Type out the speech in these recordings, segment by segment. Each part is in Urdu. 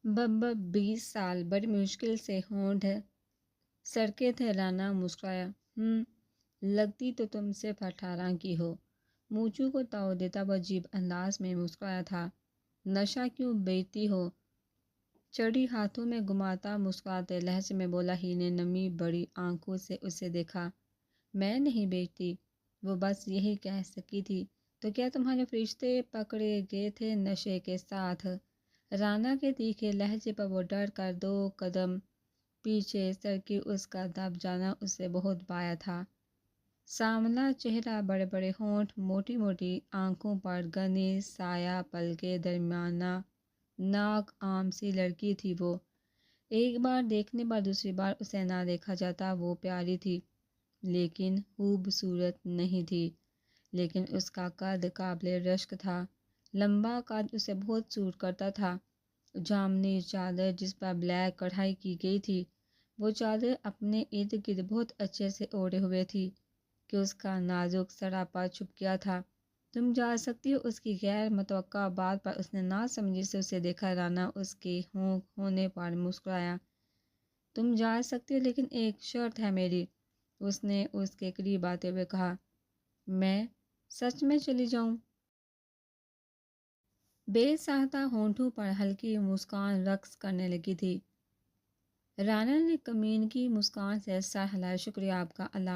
بب 20 سال بڑی مشکل سے ہونٹ سڑکے تھے۔ رانا مسکرایا۔ لگتی تو تم صرف 18 کی ہو۔ موچو کو تاؤ دیتا وہ عجیب انداز میں مسکرایا تھا۔ نشہ کیوں بیچتی ہو؟ چڑی ہاتھوں میں گھماتا مسکراتے لہجے میں بولا۔ ہی نے نمی بڑی آنکھوں سے اسے دیکھا۔ میں نہیں بیچتی، وہ بس یہی کہہ سکی تھی۔ تو کیا تمہارے فرشتے پکڑے گئے تھے نشے کے ساتھ؟ رانا کے تیکھے لہجے پر وہ ڈر کر 2 قدم پیچھے سرکی۔ اس کا دب جانا اسے بہت بایا تھا۔ سانولا چہرہ، بڑے بڑے ہونٹ، موٹی موٹی آنکھوں پر گھنے سایہ پلکیں، درمیانہ ناک، عام سی لڑکی تھی وہ۔ ایک بار دیکھنے پر دوسری بار اسے نہ دیکھا جاتا۔ وہ پیاری تھی لیکن خوبصورت نہیں تھی۔ لیکن اس کا قد قابل رشک تھا۔ لمبا قد اسے بہت سوٹ کرتا تھا۔ جامنی چادر جس پر بلیک کڑھائی کی گئی تھی، وہ چادر اپنے ارد گرد بہت اچھے سے اوڑھے ہوئے تھی کہ اس کا نازک سراپا چھپ گیا تھا۔ تم جا سکتی ہو؟ اس کی غیر متوقع بات پر اس نے نہ سمجھی سے اسے دیکھا۔ رانا اس کے ہونک ہونے پر مسکرایا۔ تم جا سکتی ہو لیکن ایک شرط ہے میری، اس نے اس کے قریب آتے ہوئے کہا۔ میں سچ میں چلی جاؤں؟ بے ساختہ ہونٹوں پر ہلکی مسکان رقص کرنے لگی تھی۔ رانا نے کمین کی مسکان سے سر ہلایا۔ شکریہ آپ کا، اللہ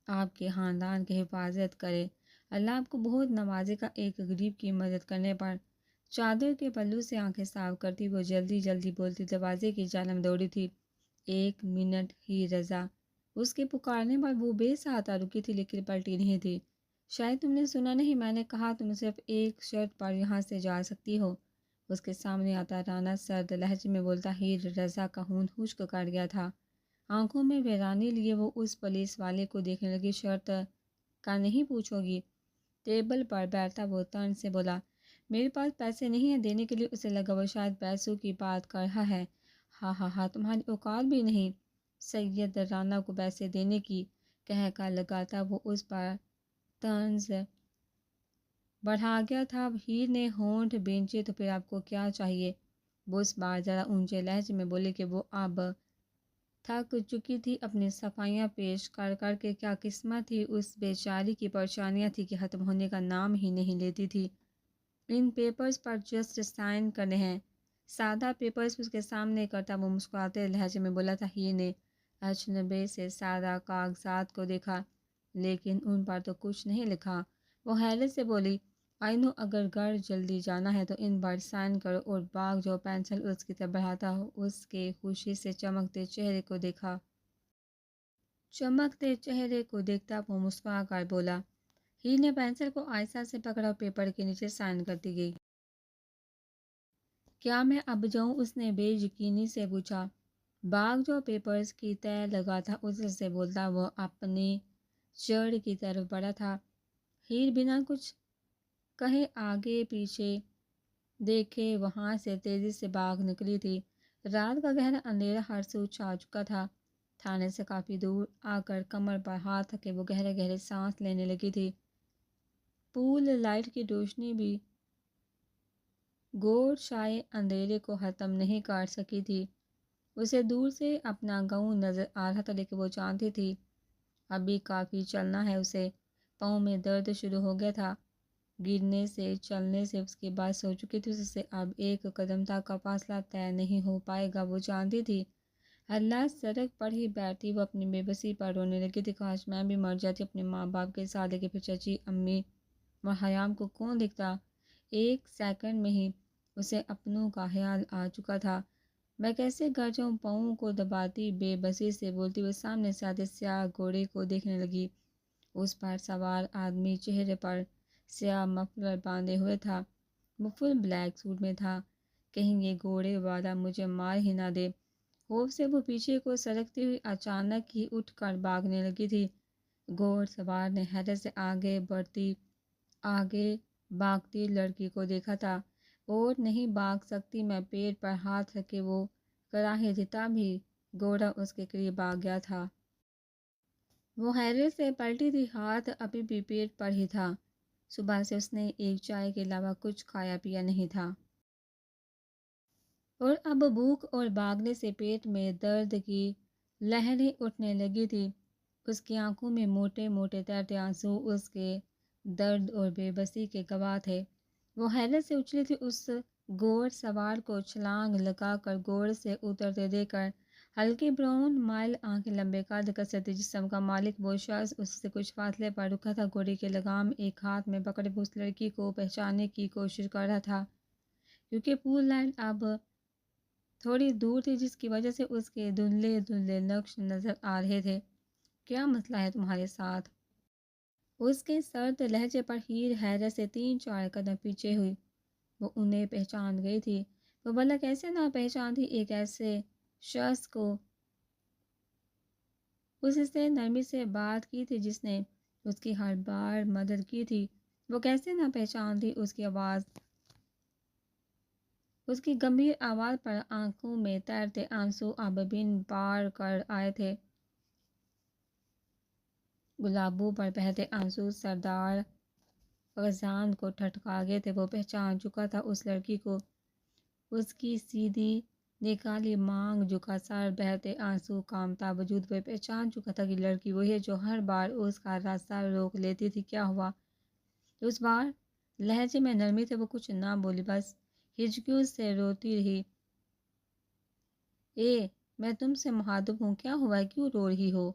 آپ کے خاندان کی حفاظت کرے۔ اللہ آپ کو بہت نوازے گا۔ ایک غریب کی مدد کرنے پر چادر کے پلو سے آنکھیں صاف کرتی وہ جلدی جلدی بولتی دروازے کی جانب دوڑی تھی۔ 1 منٹ ہی رضا، اس کے پکارنے پر وہ بے ساختہ رکی تھی لیکن پلٹی نہیں تھی۔ شاید تم نے سنا نہیں، میں نے کہا تم صرف ایک شرط پر یہاں سے جا سکتی ہو۔ اس کے سامنے آتا رانا سرد لہجے میں بولتا۔ ہی رضا کا خون خشک کر گیا تھا۔ آنکھوں میں ویرانی لیے وہ اس پولیس والے کو دیکھنے لگی۔ شرط کا نہیں پوچھو گی؟ ٹیبل پر بیٹھتا وہ طنز سے بولا۔ میرے پاس پیسے نہیں ہیں دینے کے لیے۔ اسے لگا وہ شاید پیسوں کی بات کر رہا ہے۔ ہاں تمہاری اوقات بھی نہیں سید رانا کو پیسے دینے کی، کہہ کر لگاتا وہ اس پر طنز بڑھا گیا تھا۔ ہیر نے ہونٹ بھینچے۔ تو پھر آپ کو کیا چاہیے؟ وہ اس بار ذرا اونچے لہجے میں بولے کہ وہ اب تھک چکی تھی اپنی صفائیاں پیش کر کر کے۔ کیا قسمت تھی اس بیچاری کی، پریشانیاں تھی کہ ختم ہونے کا نام ہی نہیں لیتی تھی۔ ان پیپرز پر جسٹ سائن کرنے ہیں۔ سادہ پیپرز اس کے سامنے کرتا وہ مسکراتے لہجے میں بولا تھا۔ ہیر نے اجنبی سے سادہ کاغذات کو دیکھا لیکن ان پر تو کچھ نہیں لکھا۔ وہ حیرت سے بولی۔ آئی نو، اگر گھر جلدی جانا ہے تو ان پر سائن کرو اور بھاگ جاؤ۔ پینسل اس کی طرف بڑھاتا اس کے خوشی سے چمکتے چہرے کو دیکھا۔ چمکتے چہرے کو دیکھتا وہ مسکرا کر بولا۔ ہیر نے پینسل کو آہستہ سے پکڑا اور پیپر کے نیچے سائن کرتی گئی۔ کیا میں اب جاؤں؟ اس نے بے یقینی سے پوچھا۔ بھاگ جاؤ پیپرز کی تہ لگاتا اس سے بولتا وہ اپنی چڑ کی طرف بڑھا تھا۔ ہیر بنا کچھ کہے آگے پیچھے دیکھے وہاں سے تیزی سے بھاگ نکلی تھی۔ رات کا گہرا اندھیرا ہر سو چھا چکا تھا۔ تھانے سے کافی دور آ کر کمر پر ہاتھ رکھے وہ گہرے گہرے سانس لینے لگی تھی۔ پول لائٹ کی روشنی بھی گور شائع اندھیرے کو ختم نہیں کر سکی تھی۔ اسے دور سے اپنا گاؤں نظر آ رہا تھا لیکن وہ جانتی تھی ابھی کافی چلنا ہے اسے۔ پاؤں میں درد شروع ہو گیا تھا۔ گرنے سے چلنے سے اس کی بات ہو چکی تھی۔ اس سے اب 1 قدم تک کا فاصلہ طے نہیں ہو پائے گا۔ وہ جانتی تھی اللہ سڑک پر ہی بیٹھی وہ اپنی بے بسی پر رونے لگی تھی۔ کاش میں بھی مر جاتی اپنے ماں باپ کے ساتھ، لیکن پھر چچی، امی اور حیام کو کون دیکھتا؟ 1 سیکنڈ میں ہی اسے اپنوں کا خیال آ چکا تھا۔ میں کیسے گھر جاؤں؟ پاؤں کو دباتی بے بسی سے بولتی ہوئے سامنے سے آتے سیاہ گھوڑے کو دیکھنے لگی۔ اس پر سوار آدمی چہرے پر سیاہ مفلر باندھے ہوئے تھا۔ وہ فل بلیک سوٹ میں تھا۔ کہیں یہ گھوڑے والا مجھے مار ہی نہ دے۔ خوف سے وہ پیچھے کو سرکتی ہوئی اچانک ہی اٹھ کر بھاگنے لگی تھی۔ گھوڑ سوار نے حیرت سے آگے بھاگتی لڑکی کو دیکھا تھا۔ اور نہیں بھاگ سکتی میں؟ پیٹ پر ہاتھ رکھے وہ کر ہی تھی تبھی گھوڑا اس کے قریب آ گیا تھا۔ وہ حیرت سے پلٹی تھی۔ ہاتھ ابھی بھی پیٹ پر ہی تھا۔ صبح سے اس نے ایک چائے کے علاوہ کچھ کھایا پیا نہیں تھا۔ اور اب بھوک اور بھاگنے سے پیٹ میں درد کی لہریں اٹھنے لگی تھی۔ اس کی آنکھوں میں موٹے موٹے ترتے آنسو اس کے درد اور بے بسی کے گواہ تھے۔ وہ حیرت سے اچھلی تھی، اس گھوڑ سوار کو چھلانگ لگا کر گھوڑے سے اترتے دے کر۔ ہلکی براؤن مائل آنکھیں، لمبے قد، کثرتی جسم کا مالک وہ شخص اس سے کچھ فاصلے پر رکا تھا، گھوڑے کی لگام ایک ہاتھ میں پکڑے وہ اس لڑکی کو پہچاننے کی کوشش کر رہا تھا، کیونکہ پول لائن اب تھوڑی دور تھی، جس کی وجہ سے اس کے دھندلے دھندلے نقش نظر آ رہے تھے۔ کیا مسئلہ ہے تمہارے ساتھ؟ اس کے سرد لہجے پر ہیر حیرت سے 3-4 قدم پیچھے ہوئی۔ وہ انہیں پہچان گئی تھی۔ وہ بھلا کیسے نہ پہچان تھی ایک ایسے شخص کو؟ اس سے نرمی سے بات کی تھی جس نے اس کی ہر بار مدد کی تھی۔ وہ کیسے نہ پہچان تھی اس کی آواز، اس کی گمبھیر آواز پر آنکھوں میں تیرتے آنسو اب بن بار کر آئے تھے۔ گلابوں پر بہتے آنسو سردار غزان کو ٹھٹکا گئے تھے۔ وہ پہچان چکا تھا اس لڑکی کو، اس کی سیدھی نکالی مانگ، جھکا سر، بہتے آنسو، کامتا وجود۔ وہ پہچان چکا تھا کہ لڑکی وہی ہے جو ہر بار اس کا راستہ روک لیتی تھی۔ کیا ہوا؟ اس بار لہجے میں نرمی تھی۔ وہ کچھ نہ بولی، بس ہچکیوں سے روتی رہی۔ میں تم سے مخاطب ہوں، کیا ہوا ہے، کیوں رو رہی ہو؟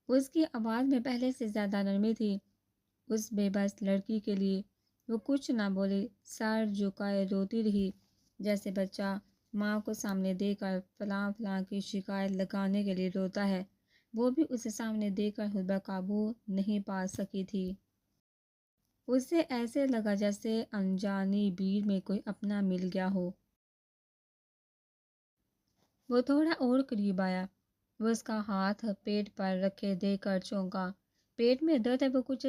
اس کی آواز میں پہلے سے زیادہ نرمی تھی۔ اس بے بس لڑکی کے لیے وہ کچھ نہ بولی، سر جھکائے روتی رہی، جیسے بچہ ماں کو سامنے دے کر فلاں فلاں کی شکایت لگانے کے لیے روتا ہے۔ وہ بھی اسے سامنے دے کر خود بقابو نہیں پا سکی تھی۔ اسے ایسے لگا جیسے انجانی بھیڑ میں کوئی اپنا مل گیا ہو۔ وہ تھوڑا اور قریب آیا۔ وہ اس کا ہاتھ پیٹ پر رکھے دے کر چونکا۔ پیٹ میں درد ہے، وہ کچھ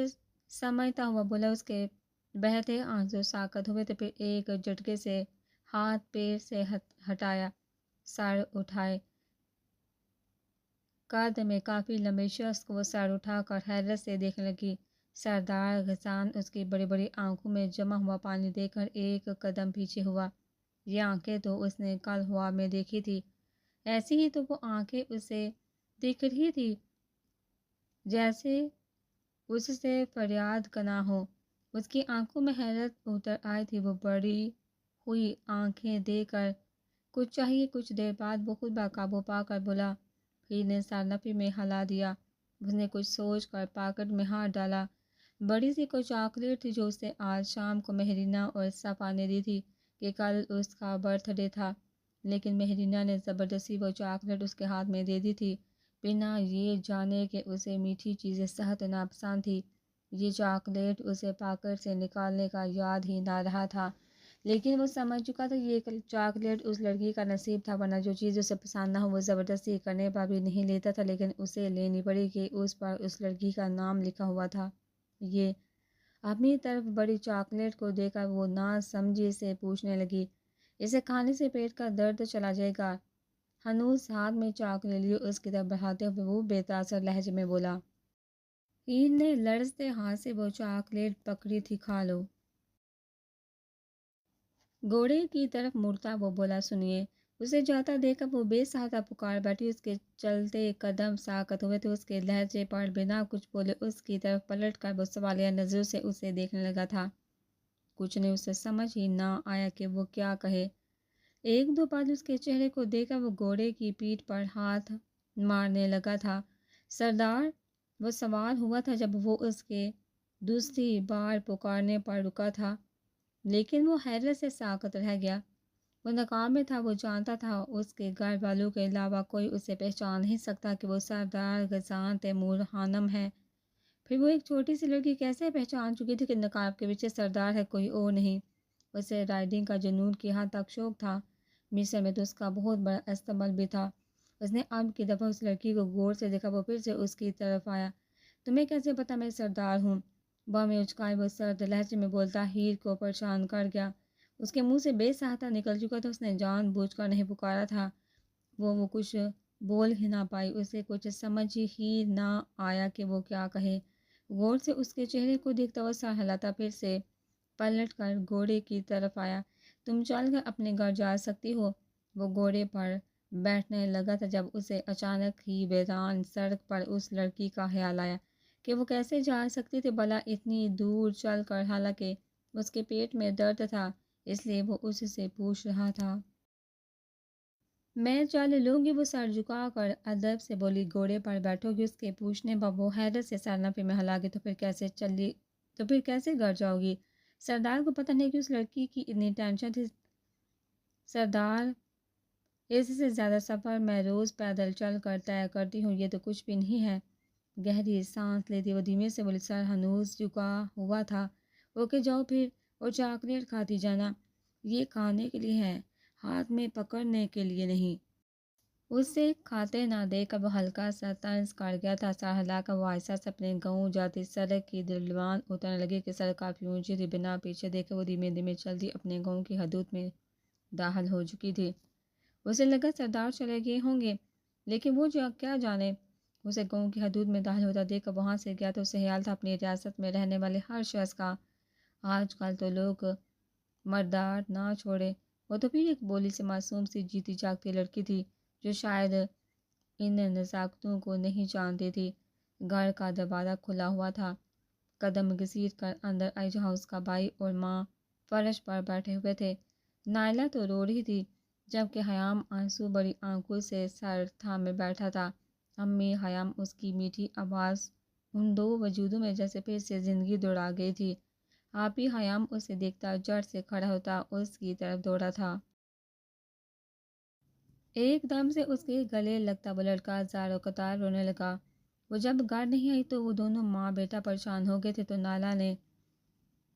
سمجھتا ہوا بولا۔ اس کے بہتے آنسو ساکت ہوئے تھے، پھر ایک جھٹکے سے ہاتھ پیر سے ہٹایا، سر اٹھائے۔ قد میں کافی لمبے شخص کو وہ سر اٹھا کر حیرت سے دیکھنے لگی۔ سردار غزان اس کی بڑی بڑی آنکھوں میں جمع ہوا پانی دیکھ کر ایک قدم پیچھے ہوا۔ یہ آنکھیں تو اس نے کل ہوا میں دیکھی تھی، ایسی ہی تو وہ آنکھیں اسے دکھ رہی تھی جیسے اس سے فریاد کنا ہو۔ اس کی آنکھوں میں حیرت اتر آئی تھی۔ وہ بڑی ہوئی آنکھیں دے کر کچھ چاہیے۔ کچھ دیر بعد وہ خود بقابو پا کر بولا۔ پھر نے سر نفی میں ہلا دیا۔ اس نے کچھ سوچ کر پاکٹ میں ہاتھ ڈالا۔ بڑی سی کوئی چاکلیٹ تھی جو اسے آج شام کو مہرینہ اور صفا نے دی تھی کہ کل اس کا برتھ ڈے تھا، لیکن مہرینہ نے زبردستی وہ چاکلیٹ اس کے ہاتھ میں دے دی تھی، بنا یہ جانے کہ اسے میٹھی چیزیں سخت ناپسند تھی۔ یہ چاکلیٹ اسے پاکٹ سے نکالنے کا یاد ہی نہ رہا تھا، لیکن وہ سمجھ چکا تھا یہ چاکلیٹ اس لڑکی کا نصیب تھا، ورنہ جو چیز اسے پسند نہ ہو وہ زبردستی کرنے پر بھی نہیں لیتا تھا، لیکن اسے لینی پڑی کہ اس پر اس لڑکی کا نام لکھا ہوا تھا۔ یہ اپنی طرف بڑی چاکلیٹ کو دیکھ کر وہ نہ سمجھی سے پوچھنے لگی، اسے کھانے سے پیٹ کا درد چلا جائے گا؟ ہنوز ہاتھ میں چاکلیٹ لیے اس کی طرف بڑھاتے ہوئے وہ بے تاثر لہجے میں بولا۔ ہیر نے لرزتے ہاتھ سے وہ چاکلیٹ پکڑی تھی، کھا لو۔ گھوڑے کی طرف مڑتا وہ بولا، سنیے۔ اسے جاتا دیکھ کر وہ بے سہاتا پکار بیٹھی۔ اس کے چلتے قدم ساکت ہوئے تھے۔ اس کے لہجے پر بنا کچھ بولے اس کی طرف پلٹ کر وہ سوالیہ نظروں سے اسے دیکھنے لگا تھا۔ کچھ نے اسے سمجھ ہی نہ آیا کہ وہ کیا کہے۔ ایک دو بار اس کے چہرے کو دیکھ کر وہ گھوڑے کی پیٹھ پر ہاتھ مارنے لگا تھا۔ سردار وہ سوار ہوا تھا جب وہ اس کے دوسری بار پکارنے پر رکا تھا، لیکن وہ حیرت سے ساکت رہ گیا۔ وہ نقاب میں تھا۔ وہ جانتا تھا اس کے گھر والوں کے علاوہ کوئی اسے پہچان نہیں سکتا کہ وہ سردار غزان تیمور خانم ہے۔ پھر وہ ایک چھوٹی سی لڑکی کیسے پہچان چکی تھی کہ نقاب کے پیچھے سردار ہے، کوئی اور نہیں۔ اسے رائڈنگ کا جنون کی حد تک شوق تھا۔ مصر میں تو اس کا بہت بڑا استبل بھی تھا۔ اس نے اب کی دفعہ اس لڑکی کو غور سے دیکھا۔ وہ پھر سے اس کی طرف آیا۔ تمہیں کیسے پتا میں سردار ہوں؟ میں اچکائے وہ سرد لہجے میں بولتا ہیر کو پریشان کر گیا۔ اس کے منہ سے بے سہاتا نکل چکا تھا۔ اس نے جان بوجھ کر نہیں پکارا تھا۔ وہ کچھ بول ہی نہ پائی۔ اسے کچھ سمجھ ہی نہ آیا کہ وہ کیا کہے۔ غور سے اس کے چہرے کو دیکھتا وہ سر ہلاتا، پھر سے پلٹ کر گھوڑے کی طرف آیا۔ تم چل کر اپنے گھر جا سکتی ہو۔ وہ گھوڑے پر بیٹھنے لگا تھا جب اسے اچانک ہی ویران سڑک پر اس لڑکی کا خیال آیا کہ وہ کیسے جا سکتی تھی بھلا اتنی دور چل کر، حالانکہ اس کے پیٹ میں درد تھا اس لیے وہ اس سے پوچھ رہا تھا۔ میں چل لوں گی، وہ سر جھکا کر ادب سے بولی۔ گھوڑے پر بیٹھو گی؟ اس کے پوچھنے پر وہ حیرت سے سر نفی میں ہلا گئی۔ تو پھر کیسے گھر جاؤ گی؟ سردار کو پتہ نہیں کہ اس لڑکی کی اتنی ٹینشن تھی۔ سردار، اس سے زیادہ سفر میں روز پیدل چل کر طے کرتی ہوں، یہ تو کچھ بھی نہیں ہے۔ گہری سانس لیتی وہ دھیمے سے بولی۔ سر ہنوز جھکا ہوا تھا۔ اوکے جاؤ پھر، اور چاکلیٹ کھاتی جانا، یہ کھانے کے لیے ہے، ہاتھ میں پکڑنے کے لیے نہیں۔ اسے کھاتے نہ دیکھ کر وہ ہلکا سا طنز کر گیا تھا۔ سر ہلا کر وہ آہستہ سے اپنے گاؤں جاتی سڑک کی ڈھلوان اترنے لگی کہ سڑک کافی اونچی تھی۔ بنا پیچھے دیکھے وہ دھیمے دھیمے چلتی اپنے گاؤں کی حدود میں داخل ہو چکی تھی۔ اسے لگا سردار چلے گئے ہوں گے، لیکن وہ کیا جانے۔ اسے گاؤں کی حدود میں داخل ہوتا دیکھ کر وہاں سے گیا تو اسے خیال تھا اپنی ریاست میں رہنے والے ہر شخص کا، آج کل تو لوگ مردار نہ چھوڑے۔ وہ تو پھر ایک بولی سی معصوم سی جیتی جاگتی لڑکی تھی جو شاید ان نزاکتوں کو نہیں جانتی تھی۔ گھر کا دروازہ کھلا ہوا تھا۔ قدم گھسیٹ کر اندر آئی جہاں اس کا بھائی اور ماں فرش پر بیٹھے ہوئے تھے۔ نائلہ تو رو رہی تھی جبکہ خیام آنسو بڑی آنکھوں سے سر تھامے بیٹھا تھا۔ امی خیام، اس کی میٹھی آواز ان دو وجودوں میں جیسے پھر سے زندگی دوڑا گئی تھی۔ آپ ہی خیام اسے دیکھتا جھٹ سے کھڑا ہوتا اس کی طرف دوڑا تھا۔ ایک دم سے اس کے گلے لگتا وہ لڑکا زار و قطار رونے لگا۔ وہ جب گھر نہیں آئی تو وہ دونوں ماں بیٹا پریشان ہو گئے تھے، تو نائلہ نے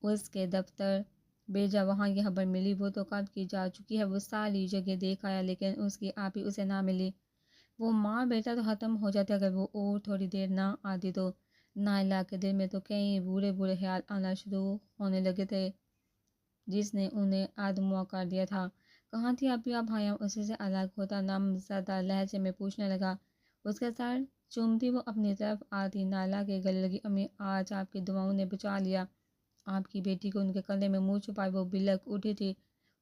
اس کے دفتر بھیجا، وہاں یہ خبر ملی وہ تو کب کی جا چکی ہے۔ وہ ساری جگہ دیکھ آیا لیکن اس کی آپ ہی اسے نہ ملی۔ وہ ماں بیٹا تو ختم ہو جاتے اگر وہ اور تھوڑی دیر نہ آتی تو۔ نائلہ کے دل میں تو کئی برے برے خیال آنا شروع ہونے لگے تھے جس نے انہیں آدموا کر دیا تھا۔ کہاں تھی ابھی اب؟ خیام اسی سے الگ ہوتا نم زدہ لہجے میں پوچھنے لگا۔ اس کا سر چومتی وہ اپنی طرف آتی نائلہ کے گلے لگی۔ امی، آج آپ کی دعاؤں نے بچا لیا آپ کی بیٹی کو۔ ان کے کندھے میں منہ چھپائے وہ بلک اٹھی تھی۔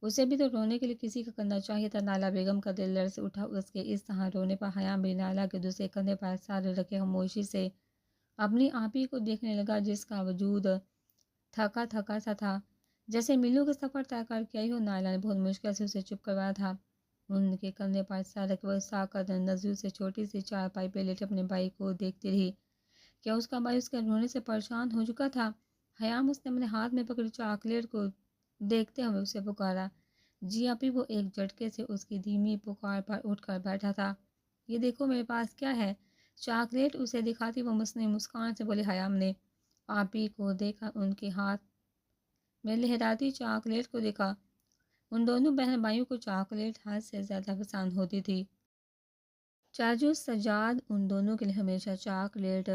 اسے بھی تو رونے کے لیے کسی کا کندھا چاہیے تھا۔ نائلہ بیگم کا دل لرز اٹھا۔ اس کے اس طرح رونے پر خیام بھی نائلہ کے دوسرے کندھے پر سر رکھے خاموشی سے اپنی آپی کو دیکھنے لگا جس کا وجود تھکا تھکا سا تھا، جیسے میلوں کا سفر طے کر کے آئی ہو۔ نائلہ نے بہت مشکل سے اسے چپ کروایا تھا۔ ان کے کندھے پر سر رکھے وہ ساکت نظروں سے چھوٹی سی چارپائی پہ لیٹے اپنے بھائی کو دیکھتی رہی۔ کیا اس کا بھائی اس کے رونے سے پریشان ہو چکا تھا؟ خیام، اس نے اپنے ہاتھ میں پکڑی چاکلیٹ کو دیکھتے ہوئے اسے پکارا۔ جی اپی، وہ ایک جھٹکے سے اس کی دھیمی پکار پر اٹھ کر بیٹھا تھا۔ یہ دیکھو میرے پاس کیا ہے۔ چاکلیٹ اسے دکھاتی وہ مصنوعی مسکان سے بولی۔ خیام نے آپی کو دیکھا، ان کے ہاتھ میں لہراتی چاکلیٹ کو دیکھا۔ ان دونوں بہن بھائیوں کو چاکلیٹ حد سے زیادہ پسند ہوتی تھی۔ چاچو سجاد ان دونوں کے لیے ہمیشہ چاکلیٹ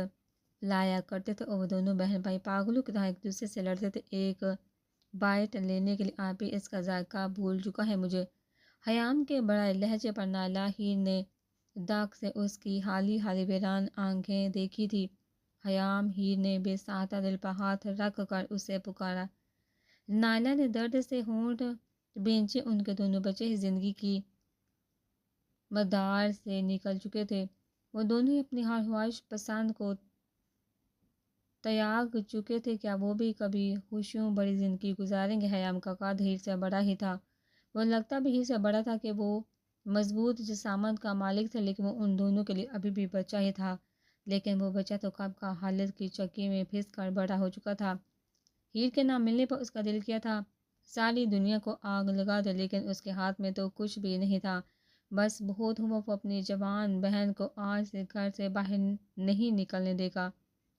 لایا کرتے تھے اور وہ دونوں بہن بھائی پاگلوں کی طرح ایک دوسرے سے لڑتے تھے ایک بائٹ لینے کے لیے۔ آپ ہی اس کا ذائقہ بھول چکا ہے مجھے۔ خیام کے بڑے لہجے پر نائلہ ہیر نے داغ سے اس کی حالی حالی ویران آنکھیں دیکھی تھی۔ خیام ہیر نے بے ساختہ دل پر ہاتھ رکھ کر اسے پکارا۔ نائلہ نے درد سے ہونٹ بھینچے۔ ان کے دونوں بچے ہی زندگی کی مدار سے نکل چکے تھے۔ وہ دونوں ہی اپنی ہر خواہش پسند کو تیاگ چکے تھے۔ کیا وہ بھی کبھی خوشیوں بڑی زندگی گزاریں گے؟ خیام کا قد ہیر سے بڑا ہی تھا، وہ لگتا بھی ہیر سے بڑا تھا کہ وہ مضبوط جسامت کا مالک تھا، لیکن وہ ان دونوں کے لیے ابھی بھی بچہ ہی تھا۔ لیکن وہ بچہ تو کب کا حالت کی چکی میں پھنس کر بڑا ہو چکا تھا۔ ہیر کے نہ ملنے پر اس کا دل کیا تھا ساری دنیا کو آگ لگا دے، لیکن اس کے ہاتھ میں تو کچھ بھی نہیں تھا۔ بس بہت ہوا وہ اپنی جوان بہن کو آج سے گھر سے باہر نہیں نکلنے دے گا،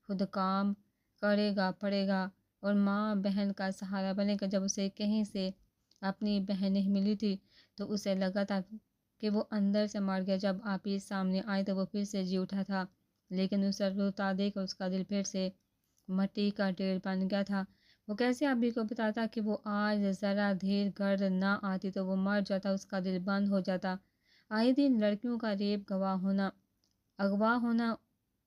خود کام کرے گا پڑے گا اور ماں بہن کا سہارا بنے گا۔ جب اسے کہیں سے اپنی بہن نہیں ملی تھی تو اسے لگا تھا کہ وہ اندر سے مر گیا۔ جب آپی سامنے آئی تو وہ پھر سے جی اٹھا تھا، لیکن اسے روتا دیکھ کر اس کا دل پھر سے مٹی کا ڈھیر بن گیا تھا۔ وہ کیسے آپی کو بتاتا کہ وہ آج ذرا دیر گھر نہ آتی تو وہ مر جاتا، اس کا دل بند ہو جاتا۔ آئے دن لڑکیوں کا ریپ اغوا ہونا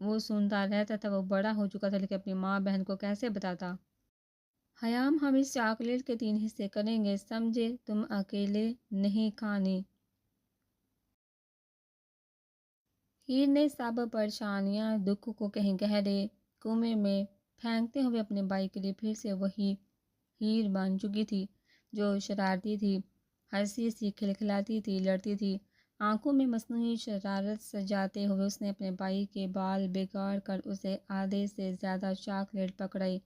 وہ سنتا رہتا تھا۔ وہ بڑا ہو چکا تھا لیکن اپنی ماں بہن کو کیسے بتاتا؟ حیام ہم اس چاکلیٹ کے 3 حصے کریں گے، سمجھے، تم اکیلے نہیں کھانی۔ ہیر نے سب پریشانیاں دکھ کو کہیں گہرے کنویں میں پھینکتے ہوئے اپنے بھائی کے لیے پھر سے وہی ہیر بن چکی تھی جو شرارتی تھی، ہنسی سی کھلکھلاتی تھی، لڑتی تھی۔ آنکھوں میں مصنوعی شرارت سجاتے ہوئے اس نے اپنے بھائی کے بال بگاڑ کر اسے آدھے سے زیادہ چاکلیٹ پکڑائی،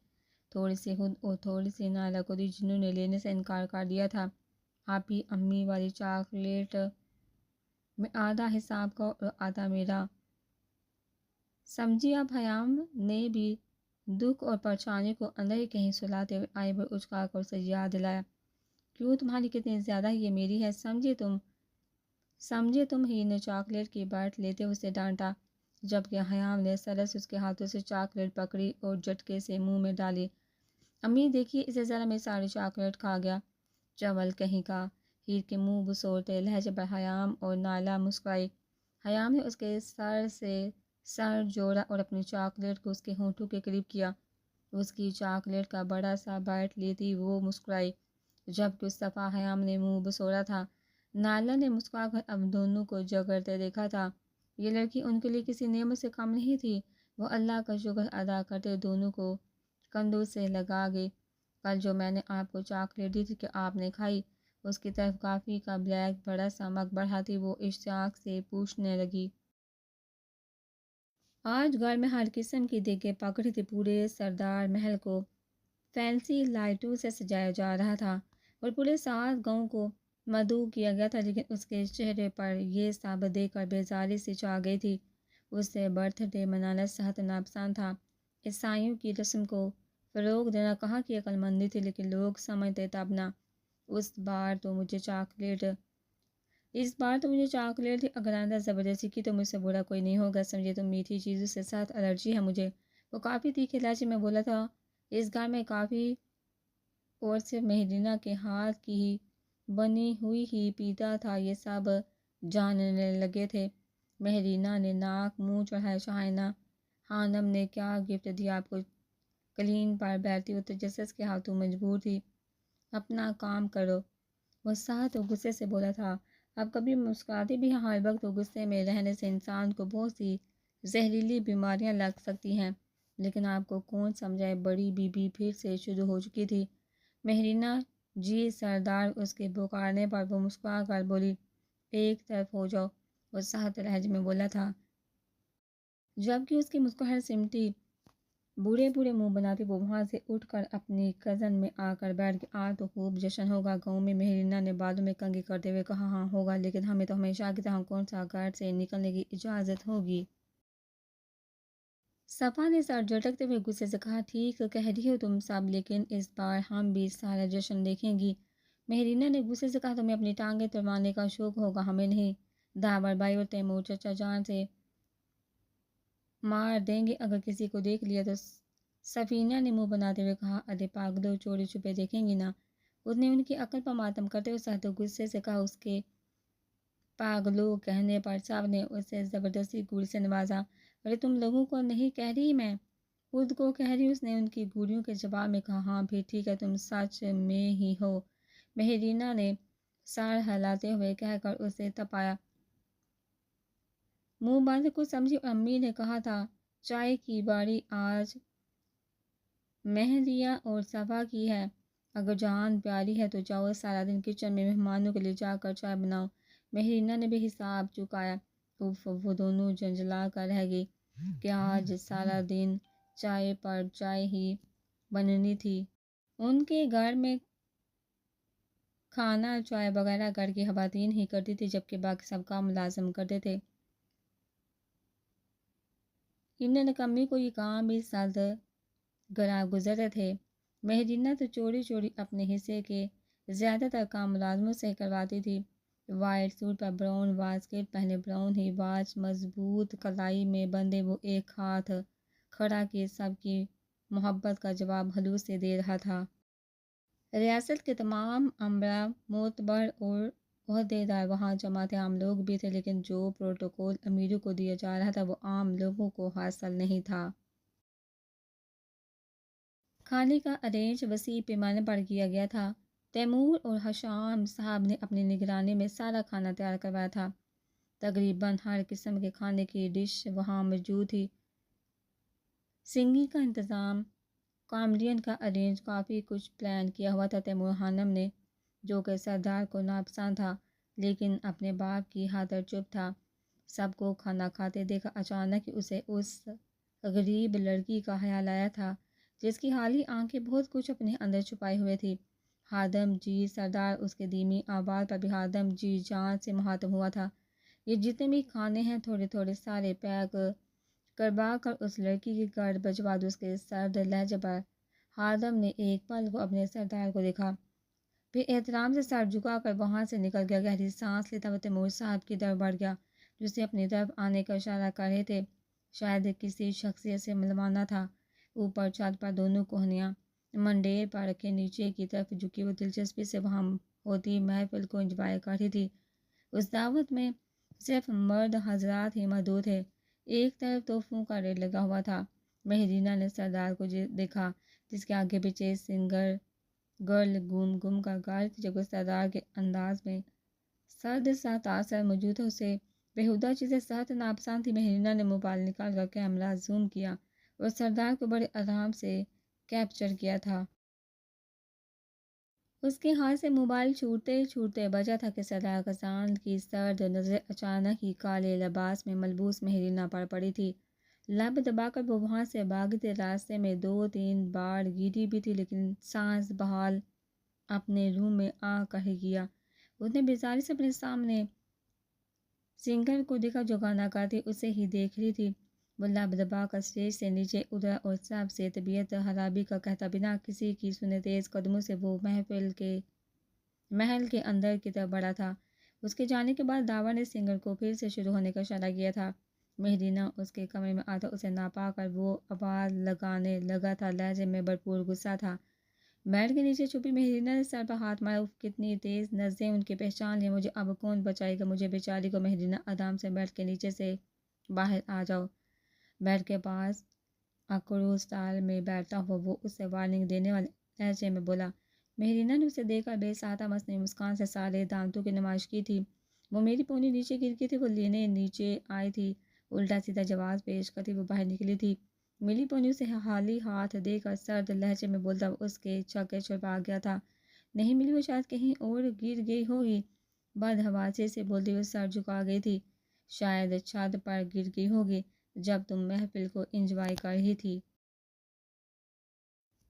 تھوڑی سی خود اور تھوڑی سی نالا کو دی جنہوں نے لینے سے انکار کر دیا تھا۔ آپ ہی امی والی چاکلیٹ میں آدھا حصہ آپ کا اور آدھا میرا، سمجھی۔ اب حیام نے بھی دکھ اور پریشانی کو اندر ہی کہیں سلاتے ہوئے آئی پر اچکا کر اسے یاد دلایا، کیوں تمہاری کتنی زیادہ یہ میری ہے، سمجھے تم۔ ہیر نے چاکلیٹ کی بائٹ لیتے اسے ڈانٹا، جبکہ حیام نے سرس اس کے ہاتھوں سے چاکلیٹ پکڑی اور جھٹکے سے منہ میں ڈالی۔ امی دیکھیے، اسے ذرا میں ساری چاکلیٹ کھا گیا، چول کہیں کا۔ ہیر کے منہ بسورتے لہجے پر حیام اور نائلہ مسکرائی۔ حیام نے اس کے سر سے سر جوڑا اور اپنی چاکلیٹ کو اس کے ہونٹوں کے قریب کیا۔ اس کی چاکلیٹ کا بڑا سا بائٹ لیتی وہ مسکرائی، جبکہ اس دفعہ حیام نے منہ بسورا تھا۔ نائلہ نے مسکرا کر اب دونوں کو جھگڑتے دیکھا تھا۔ یہ لڑکی ان کے لیے کسی نعمت سے کم نہیں تھی۔ وہ اللہ کا شکر ادا کرتے دونوں کو کندھوں سے لگا گئی۔ کل جو میں نے آپ کو چاکلیٹ دی تھی کہ آپ نے کھائی؟ اس کی طرف کافی کا بلیک بڑا سا مگ بڑھاتی وہ اشتیاق سے پوچھنے لگی۔ آج گھر میں ہر قسم کی دیگیں پک رہی تھی، پورے سردار محل کو فینسی لائٹوں سے سجایا جا رہا تھا اور پورے 7 گاؤں کو مدعو کیا گیا تھا، لیکن اس کے چہرے پر یہ سب دیکھ کر بیزاری سی چھا گئی تھی۔ اسے برتھ ڈے منانا صحت ناپسند تھا، عیسائیوں کی رسم کو فروغ دینا کہاں کی عقل مندی تھی، لیکن لوگ سمجھتے تب نہ۔ اس بار تو مجھے چاکلیٹ تھی، اگر آئندہ زبردستی کی تو مجھ سے برا کوئی نہیں ہوگا، سمجھے تم۔ میٹھی چیزوں سے سخت الرجی ہے مجھے، وہ کافی تیکھے لہجے میں بولا تھا۔ اس گھر میں کافی اور صرف مہرینہ کے ہاتھ کی ہی بنی ہوئی ہی پیتا تھا، یہ سب جاننے لگے تھے۔ مہرینہ نے ناک منہ چڑھایا۔ شاہینہ خانم نے کیا گفٹ دیا آپ کو؟ کلین پر بیٹھتی وہ تجسس کے ہاتھوں مجبور تھی۔ اپنا کام کرو، وہ سخت اور غصے سے بولا تھا۔ اب کبھی مسکراتی بھی ہیں، ہر وقت غصے میں رہنے سے انسان کو بہت سی زہریلی بیماریاں لگ سکتی ہیں، لیکن آپ کو کون سمجھائے، بڑی بی بی پھر سے شروع ہو چکی تھی۔ مہرینہ جی سردار، اس کے پکارنے پر وہ مسکرا کر بولی، ایک طرف ہو جاؤ، وہ سخت لہجے میں بولا تھا، جبکہ اس کی مسکراہٹ سمٹی۔ بوڑھے منہ بناتی وہ وہاں سے اٹھ کر اپنی کزن میں آ کر بیٹھ گئی۔ آج تو خوب جشن ہوگا گاؤں میں، مہرینہ نے بالوں میں کنگھی کرتے ہوئے کہا۔ ہاں ہوگا، لیکن ہمیں تو ہمیشہ کی طرح کون سا گھر سے نکلنے کی اجازت ہوگی؟ صفا نے سر جھٹکتے ہوئے غصے سے کہا، ٹھیک کہہ رہی ہو تم سب، لیکن اس بار ہم بھی سارا جشن دیکھیں گی۔ مہرینہ نے غصے سے کہا، تمہیں اپنی ٹانگیں توڑوانے کا شوق ہوگا، ہمیں نہیں۔ داور بھائی اور تیمور چچا جان سے مار دیں گے اگر کسی کو دیکھ لیا تو۔ سفینہ نے منہ بناتے ہوئے کہا، ارے پاگلو، چوری چھپے دیکھیں گی نا۔ اس نے ان کی عقل پر ماتم کرتے ہوئے سخت غصے سے کہا۔ اس کے پاگلو کہنے پر سب نے اسے زبردستی گولی سے نوازا۔ ارے تم لوگوں کو نہیں کہہ رہی، میں خود کو کہہ رہی، اس نے ان کی گولیوں کے جواب میں کہا۔ ہاں پھر ٹھیک ہے، تم سچ میں ہی ہو، مہرینہ نے سر ہلاتے ہوئے کہہ کر اسے تپایا۔ منہ بند کچھ سمجھی اور امی نے کہا تھا، چائے کی باری آج مہریہ اور صفا کی ہے، اگر جان پیاری ہے تو جاؤ سارا دن کچن میں مہمانوں کے لیے جا کر چائے بناؤ۔ مہرینہ نے بھی حساب چکایا۔ وہ دونوں جھنجھلا کر رہ گئی کہ آج سارا دن چائے پر چائے ہی بننی تھی۔ ان کے گھر میں کھانا چائے وغیرہ گھر کی خواتین ہی کرتی تھی، جبکہ باقی سب کام ملازم کرتے تھے۔ ان نکمی کو یہ کام بھی سخت گراں گزرتے تھے۔ مہرینہ تو چوری اپنے حصے کے زیادہ تر کام ملازموں سے کرواتی تھی۔ وائٹ سوٹ پر براؤن واسکٹ پہنے، براؤن ہی واچ مضبوط کلائی میں بندھے وہ ایک ہاتھ کھڑا کیے سب کی محبت کا جواب خلوص سے دے رہا تھا۔ ریاست کے تمام امرا، معتبر اور عہدیدار وہاں جمع تھے۔ عام لوگ بھی تھے، لیکن جو پروٹوکول امیروں کو دیا جا رہا تھا وہ عام لوگوں کو حاصل نہیں تھا۔ کھانے کا ارینج وسیع پیمانے پر کیا گیا تھا۔ تیمور اور حشام صاحب نے اپنی نگرانی میں سارا کھانا تیار کروایا تھا۔ تقریباً ہر قسم کے کھانے کی ڈش وہاں موجود تھی۔ سنگی کا انتظام، کامیڈین کا ارینج، کافی کچھ پلان کیا ہوا تھا۔ تیمور خانم نے، جو کہ سردار کو ناپسند تھا لیکن اپنے باپ کی خاطر چپ تھا، سب کو کھانا کھاتے دیکھا۔ اچانک اسے اس غریب لڑکی کا خیال آیا تھا جس کی خالی آنکھیں بہت کچھ اپنے اندر چھپائے ہوئے تھی۔ خادم جی سردار، اس کے دھیمی آواز پر بھی خادم جی جان سے مخاطب ہوا تھا۔ یہ جتنے بھی کھانے ہیں تھوڑے تھوڑے سارے پیک کروا کر اس لڑکی کے گھر بھجوا دو۔ اس کے سرد لہجے پر خادم نے ایک پل کو اپنے سردار کو دیکھا، پھر احترام سے سر جھکا کر وہاں سے نکل گیا۔ گہری سانس لیتا ہوا تیمور صاحب کی طرف بڑھ گیا جو اسے اپنی طرف آنے کا اشارہ کر رہے تھے، شاید کسی شخصیت سے ملوانا تھا۔ اوپر چھت پر دونوں کوہنیاں منڈیر پر رکھے نیچے کی طرف جھکی وہ دلچسپی سے وہاں ہوتی محفل کو انجوائے کر رہی تھی۔ اس دعوت میں صرف مرد حضرات ہی موجود تھے۔ ایک طرف توپوں کا ریل لگا ہوا تھا۔ مہرینہ نے سردار کو دیکھا جس کے آگے پیچھے سنگر گرل گم گم کر گا رہی تھی، جبکہ سردار کے انداز میں سرد سا تاثر موجود تھا۔ اسے بیہودہ چیزیں سخت ناپسند تھی۔ مہرینہ نے موبائل نکال کر کیمرہ زوم کیا اور سردار کو بڑے آرام سے کیپچر کیا تھا۔ اس کے ہاتھ سے موبائل چھوٹتے چھوٹتے بجا تھا کہ سردار غزال کی سرد نظر اچانک ہی کالے لباس میں ملبوس مہرینہ پر پڑی تھی۔ لب دبا کر وہ وہاں سے بھاگتے راستے میں 2-3 بار گری بھی تھی لیکن سانس بحال اپنے روم میں آ کر ہی گیا۔ اس نے بیزاری سے اپنے سامنے سنگر کو دیکھا جو گانا گاتی اسے ہی دیکھ رہی تھی۔ وہ لب دبا کر اسٹیج سے نیچے اترا اور سب سے طبیعت خرابی کا کہتا بنا کسی کی سنے تیز قدموں سے وہ محل کے اندر کی طرف بڑھا تھا۔ اس کے جانے کے بعد داور نے سنگر کو پھر سے شروع ہونے کا اشارہ کیا تھا۔ مہرینہ اس کے کمرے میں آتا اسے نہ پا کر وہ آواز لگانے لگا تھا، لہجے میں بھرپور غصہ تھا۔ بیڈ کے نیچے چھپی مہرینہ نے سر پر ہاتھ مارا، کتنی تیز نظریں ان کی پہچان لیں، مجھے اب کون بچائے گا، مجھے بیچاری کو۔ مہرینہ آرام سے بیڈ کے نیچے سے باہر آ جاؤ۔ بیڈ کے پاس اکڑو سٹائل میں بیٹھتا ہوا وہ اسے وارننگ دینے والے لہجے میں بولا۔ مہرینہ نے اسے دیکھ کر بے ساختہ مصنوعی مسکان سے سارے دانتوں کی نمائش کی تھی۔ وہ میری پونی نیچے گر گئی تھی، وہ لینے نیچے آئی تھی، الٹا سیدھا جواز پیش کرتی وہ باہر نکلی تھی۔ ملی پونی اسے خالی ہاتھ دے کر سرد لہجے میں بولتا اس کے چھکے چھڑا گیا تھا۔ نہیں ملی، وہ شاید کہیں اور گر گئی ہوگی۔ بدحواسی سے بولتی ہوئے سر جھکا گئی تھی۔ شاید چھت پر گر گئی ہوگی جب تم محفل کو انجوائے کر رہی تھی۔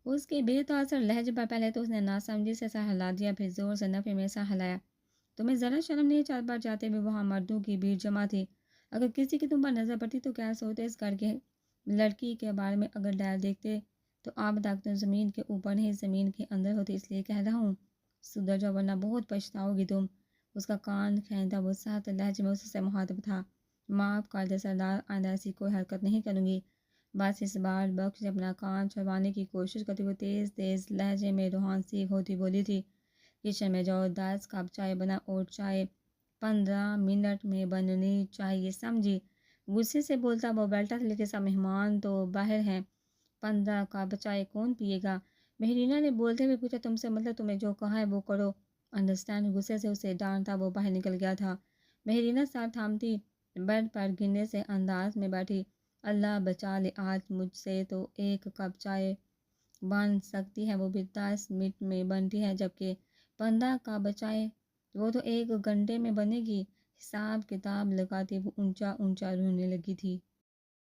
اس کے بے تاثر لہجے پر پہلے تو اس نے ناسمجھی سے سر ہلا دیا، پھر زور سے نفی میں سر ہلایا۔ تمہیں ذرا شرم نہیں؟ چھت پر جاتے ہوئے وہاں مردوں کی بھیڑ جمع تھی، اگر کسی کی تم پر نظر پڑتی تو کیا سوچتے؟ اس گھر کے لڑکی کے بارے میں اگر ڈائر دیکھتے تو اب تک تم زمین کے اوپر نہیں زمین کے اندر ہوتی، اس لیے کہہ رہا ہوں سدھر جاؤ ورنہ بہت پچھتاؤ گی تم۔ اس کا کان کھینچتا وہ سخت لہجے میں اس سے مخاطب تھا۔ معاف کر دے سردار، آئندہ ایسی کوئی حرکت نہیں کروں گی، بس اس بار بخش دے۔ اپنا کان چھڑوانے کی کوشش کرتی وہ تیز تیز لہجے میں روحان سی ہوتی بولی تھی، کچن میں جاؤ، 10 کپ چائے بنا اور چائے 15 منٹ میں بننی چاہیے، سمجھی؟ غصے سے بولتا وہ بیٹھا تھا لیکن سب مہمان تو باہر ہیں، 15 کپ چائے کون پیے گا؟ مہرینہ نے بولتے ہوئے پوچھا۔ تم سے مطلب تمہیں جو کہا ہے وہ کرو، انڈرسٹینڈ؟ غصے سے اسے ڈانٹا وہ باہر نکل گیا تھا۔ مہرینہ سر تھامتی بیڈ پر گرنے سے انداز میں بیٹھی۔ اللہ بچا لے، آج مجھ سے تو 1 کپ چائے بن سکتی ہے، وہ بھی 10 منٹ میں بنتی ہے، جبکہ 15 کپ چائے وہ تو 1 گھنٹے میں بنے گی۔ حساب کتاب لگاتی وہ اونچا اونچا رونے لگی تھی۔